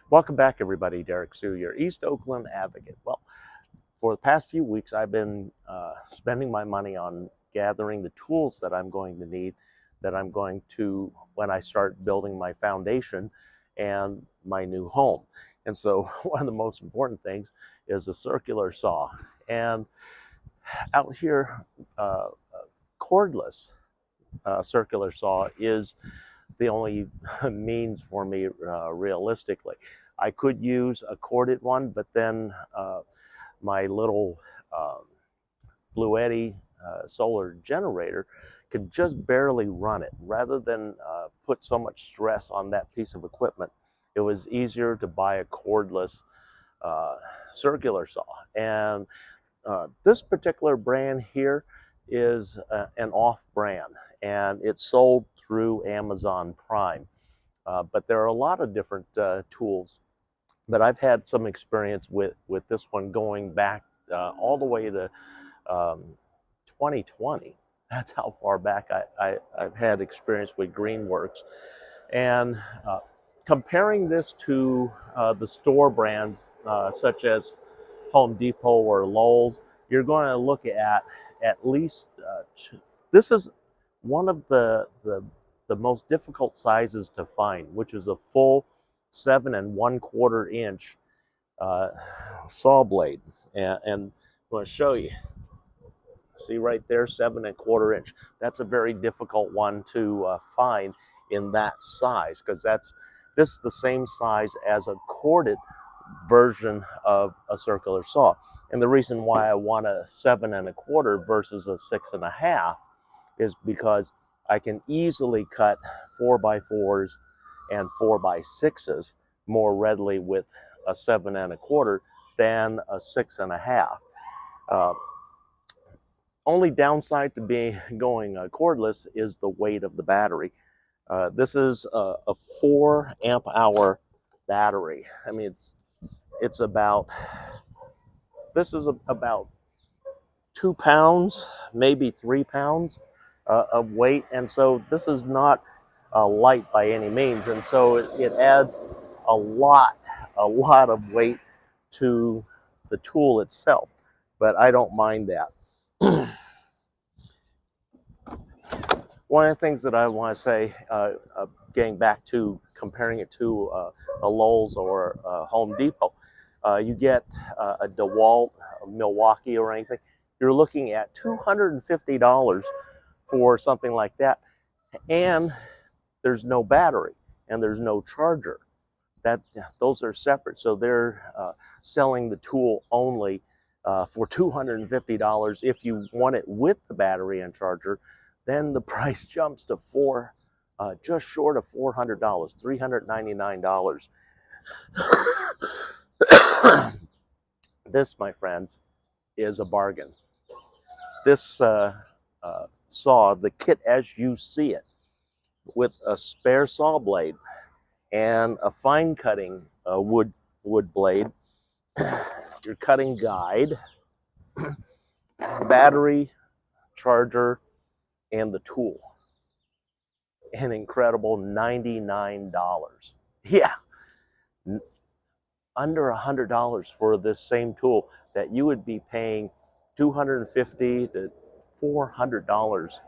Welcome back, everybody. Derrick Soo, your East Oakland advocate. Well, for the past few weeks, I've been spending my money on gathering the tools that I'm going to need, that I'm going to, when I start building my foundation and my new home. And so, one of the most important things is a circular saw. And out here, cordless circular saw is the only means for me realistically. I could use a corded one, but then my little uh, Bluetti solar generator could just barely run it. Rather than put so much stress on that piece of equipment, it was easier to buy a cordless uh, circular saw. And this particular brand here is an off brand, and it's sold through Amazon Prime. But there are a lot of different tools. But I've had some experience with this one going back all the way to 2020. That's how far back I've had experience with Greenworks. And comparing this to the store brands such as Home Depot or Lowe's, you're going to look at least this is one of the most difficult sizes to find, which is a full 7 1/4 inch uh, saw blade. And I'm going to show you. See right there, 7 1/4 inch. That's a very difficult one to find in that size, because this is the same size as a corded version of a circular saw. And the reason why I want a 7 1/4 versus a 6 1/2 is because I can easily cut 4x4s and 4x6s more readily with a 7 1/4 than a 6 1/2. Uh, Only downside to being going cordless is the weight of the battery. This is a 4 amp hour battery. I mean, it's about this is about 2 pounds, maybe 3 pounds of weight, and so this is not light by any means, and so it adds a lot, a lot of weight to the tool itself. But I don't mind that. One of the things that I want to say, getting back to comparing it to a Lowe's or a Home Depot, you get a DeWalt, a Milwaukee, or anything, you're looking at $250 for something like that, and there's no battery and there's no charger. Those are separate, so they're selling the tool only for $250. If you want it with the battery and charger, then the price jumps to just short of $400, $399. This, my friends, is a bargain. This saw, the kit as you see it, with a spare saw blade and a fine cutting wood blade, your cutting guide, battery, charger, and the tool. An incredible $99. Yeah, under $100 for this same tool that you would be paying $250 to $400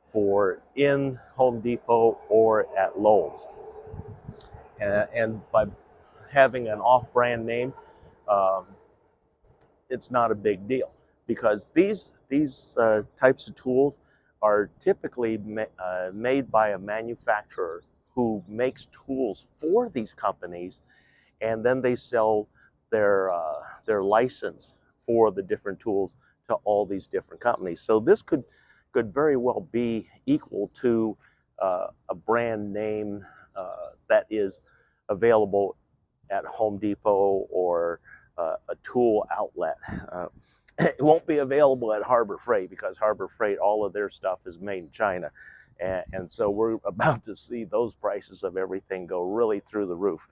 for in Home Depot or at Lowe's. And by having an off-brand name, um, it's not a big deal, because these types of tools are typically made by a manufacturer who makes tools for these companies, and then they sell their license for the different tools to all these different companies. So this could very well be equal to a brand name that is available at Home Depot or a tool outlet. It won't be available at Harbor Freight, because Harbor Freight, all of their stuff is made in China. And so we're about to see those prices of everything go really through the roof.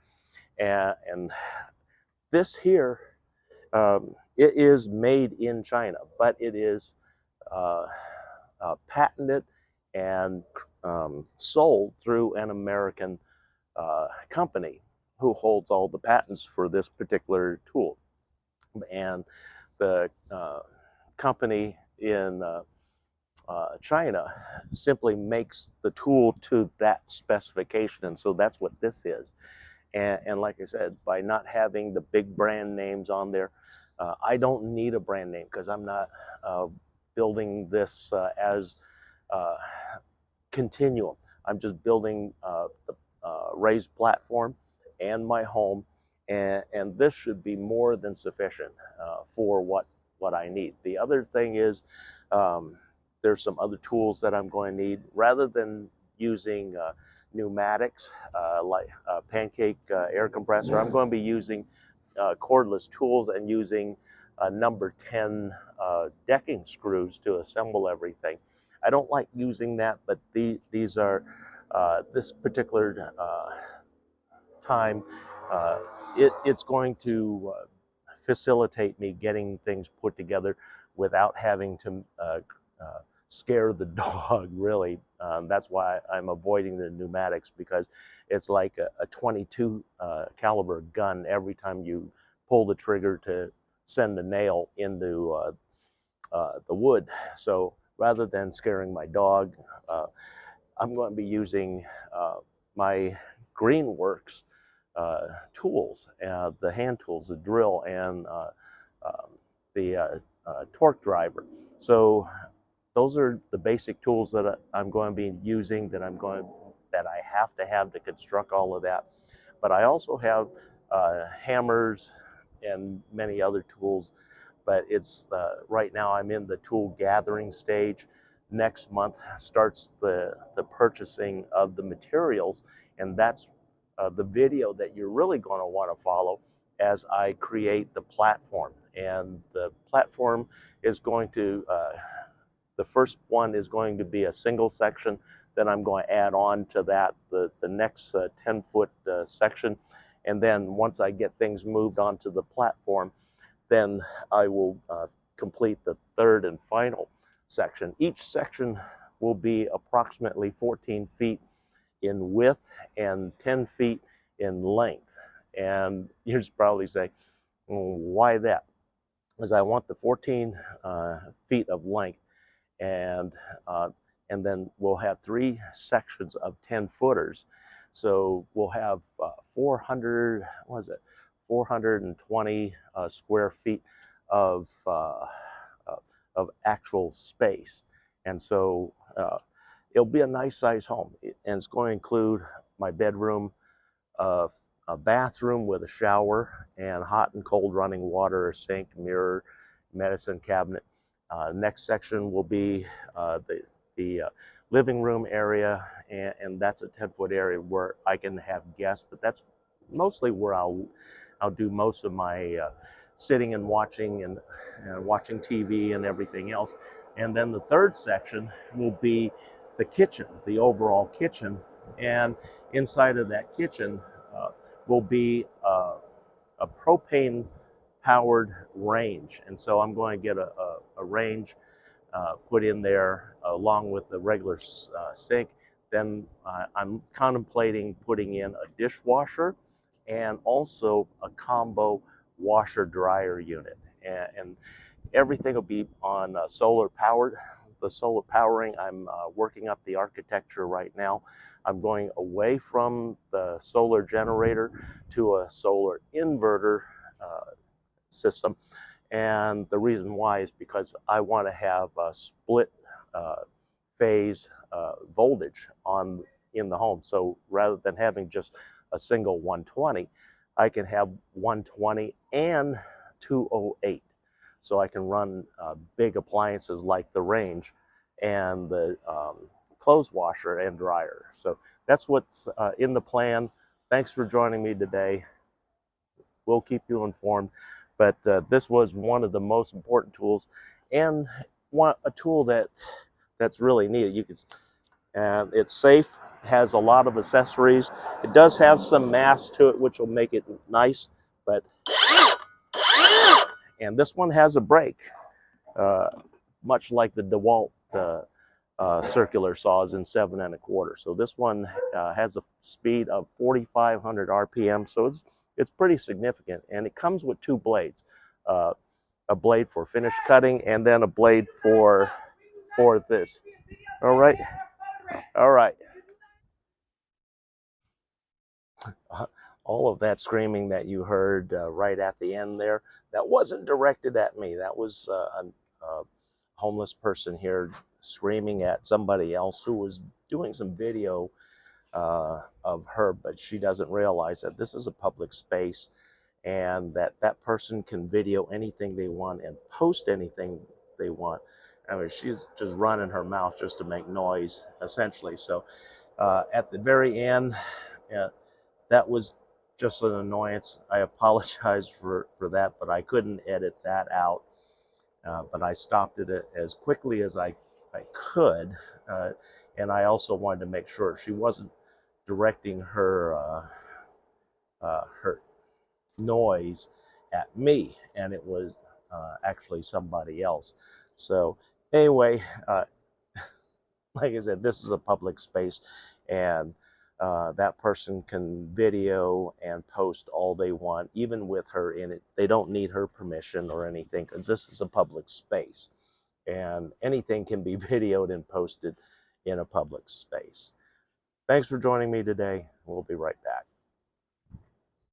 And this here, it is made in China, but it is patented and sold through an American company. who holds all the patents for this particular tool. And the company in China simply makes the tool to that specification, and so that's what this is. And like I said, by not having the big brand names on there, I don't need a brand name because I'm not building this as continuum. I'm just building the raised platform and my home, and this should be more than sufficient for what I need. The other thing is there's some other tools that I'm going to need. Rather than using pneumatics like pancake air compressor, I'm going to be using cordless tools and using number 10 decking screws to assemble everything. I don't like using that, but these are this particular time, it's going to facilitate me getting things put together without having to scare the dog, really. That's why I'm avoiding the pneumatics, because it's like a 22 caliber gun every time you pull the trigger to send the nail into the wood. So rather than scaring my dog, I'm going to be using my Greenworks tools, the hand tools, the drill, and the torque driver. So those are the basic tools that I'm going to be using, that I have to construct all of that. But I also have hammers and many other tools, but it's right now I'm in the tool gathering stage. Next month starts the purchasing of the materials, and that's the video that you're really going to want to follow as I create the platform. And the platform is going to, the first one is going to be a single section. Then I'm going to add on to that the next 10-foot section. And then once I get things moved onto the platform, then I will complete the third and final section. Each section will be approximately 14 feet in width and 10 feet in length. And you're probably saying, why that? Because I want the 14 feet of length, and then we'll have 3 sections of 10 footers. So we'll have 420 square feet of actual space. And so it'll be a nice size home, and it's going to include my bedroom, a bathroom with a shower and hot and cold running water, a sink, mirror, medicine cabinet. Next section will be the living room area, and that's a 10-foot area where I can have guests, but that's mostly where I'll do most of my sitting and watching watching TV and everything else. And then the third section will be the kitchen, the overall kitchen, and inside of that kitchen will be a propane powered range. And so I'm going to get a range put in there along with the regular sink. Then I'm contemplating putting in a dishwasher and also a combo washer dryer unit. And everything will be on solar powered. The solar powering, I'm working up the architecture right now. I'm going away from the solar generator to a solar inverter system. And the reason why is because I want to have a split phase voltage in the home. So rather than having just a single 120, I can have 120 and 208. So I can run big appliances like the range and the clothes washer and dryer. So that's what's in the plan. Thanks for joining me today. We'll keep you informed. But this was one of the most important tools, and a tool that's really needed. It's safe, has a lot of accessories. It does have some mass to it, which will make it nice. And this one has a brake, much like the DeWalt circular saws in 7 1/4. So this one has a speed of 4,500 RPM. So it's pretty significant, and it comes with 2 blades, uh, a blade for finish cutting, and then a blade for this. All right, all right. All of that screaming that you heard right at the end there, that wasn't directed at me. That was a homeless person here screaming at somebody else who was doing some video of her, but she doesn't realize that this is a public space and that that person can video anything they want and post anything they want. I mean, she's just running her mouth just to make noise, essentially. So at the very end, that was just an annoyance. I apologize for that, but I couldn't edit that out. But I stopped it as quickly as I could. And I also wanted to make sure she wasn't directing her noise at me, and it was actually somebody else. So anyway, like I said, this is a public space, and that person can video and post all they want, even with her in it. They don't need her permission or anything, because this is a public space, and anything can be videoed and posted in a public space. Thanks for joining me today. We'll be right back.